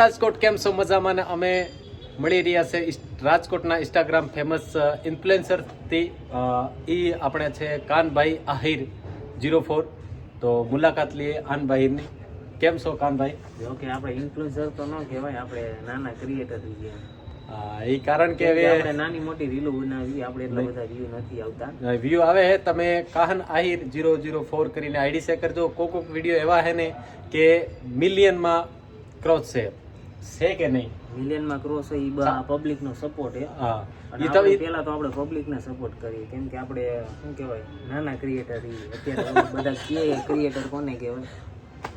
રાજકોટ કેમ છો મજામાં ને અમે મળી રહ્યા છે રાજકોટના ઇન્સ્ટાગ્રામ ફેમસ ઇન્ફ્લુએન્સરથી એ આપણે છે કાનભાઈ આહિર 04 તો મુલાકાત લઈએ કાનભાઈની. કેમ છો કાનભાઈ? જો કે આપણે ઇન્ફ્લુએન્સર તો ન કહેવાય, આપણે નાના ક્રિએટર છીએ. એ કારણ કે હવે આપણે નાની મોટી રીલો બનાવી, આપણે એટલા બધા વ્યૂ નથી આવતા. વ્યૂ આવે છે. તમે કાન આહિર 004 કરીને આઈડી શેર કરજો. કોક વિડીયો એવા છે ને કે મિલિયનમાં ક્રોસ છે કે નહીં? મિલિયનમાં ક્રોસ હોય એ પબ્લિક નો સપોર્ટ છે. હા, અને આપણે પહેલા તો આપણે પબ્લિક ને સપોર્ટ કરીએ, કેમ કે આપણે શું કહેવાય નાના ક્રિએટર છીએ. અત્યારે બધા કે ક્રિએટર કોને કહેવાય?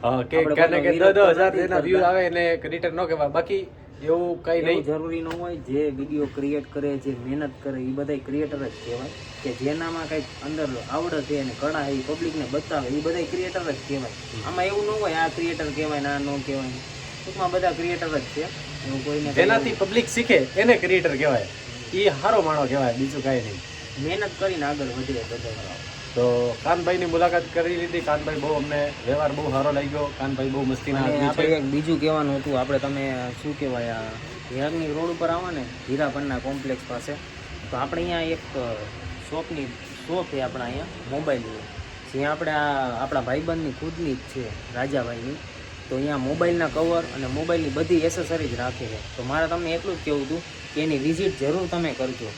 હા, કે 10,000 જેના વ્યૂ આવે એને ક્રિએટર ન કહેવાય. બાકી એવું કઈ નહીં, જરૂરી ન હોય. જે વિડીયો ક્રિએટ કરે, જે મહેનત કરે એ બધા ક્રિએટર જ કહેવાય. કે જેનામાં કંઈક અંદર આવડત છે અને કળા એ પબ્લિક ને બતાવે એ બધા ક્રિએટર જ કહેવાય. આમાં એવું ન હોય આ ક્રિએટર કહેવાય ને આ ન કહેવાય. ટૂંકમાં બધા ક્રિએટર જ છે. એવું કોઈને જેનાથી પબ્લિક શીખે એને ક્રિએટર કહેવાય. એ સારો માણો કહેવાય, બીજું કાંઈ નહીં. મહેનત કરીને આગળ વધે બધા. તો કાનભાઈની મુલાકાત કરી લીધી. કાનભાઈ બહુ અમને વ્યવહાર બહુ સારો લાગ્યો. કાનભાઈ બહુ મસ્તીના આદમી છે. આપણે એક બીજું કહેવાનું હતું, આપણે તમે શું કહેવાય આ હિરાગની રોડ ઉપર આવો ને હીરાપન્ના કોમ્પ્લેક્સ પાસે, તો આપણે અહીંયા એક શોપ છે આપણા અહીંયા મોબાઈલની, જ્યાં આપણે આપણા ભાઈબંધની ખુદની જ છે રાજાભાઈની. તો અહીંયા મોબાઈલના કવર અને મોબાઈલની બધી એસેસરીઝ રાખે છે. તો મારે તમને એટલું જ કહેવું હતું કે એની વિઝિટ જરૂર તમે કરજો.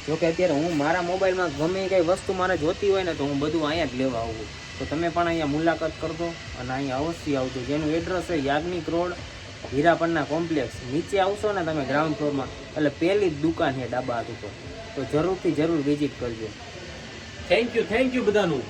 જોકે અત્યારે હું મારા મોબાઈલમાં ગમે કંઈ વસ્તુ મારે જોતી હોય ને તો હું બધું અહીંયા જ લેવા આવું. તો તમે પણ અહીંયા મુલાકાત કરજો અને અહીંયા અવશ્ય આવજો. જેનું એડ્રેસ છે યાજ્ઞિક રોડ હીરાપન્ના કોમ્પ્લેક્સ. નીચે આવશો ને તમે ગ્રાઉન્ડ ફ્લોરમાં એટલે પહેલી જ દુકાન છે ડાબા હાથ ઉપર. તો જરૂરથી જરૂર વિઝિટ કરજો. થેન્ક યુ બધાનું.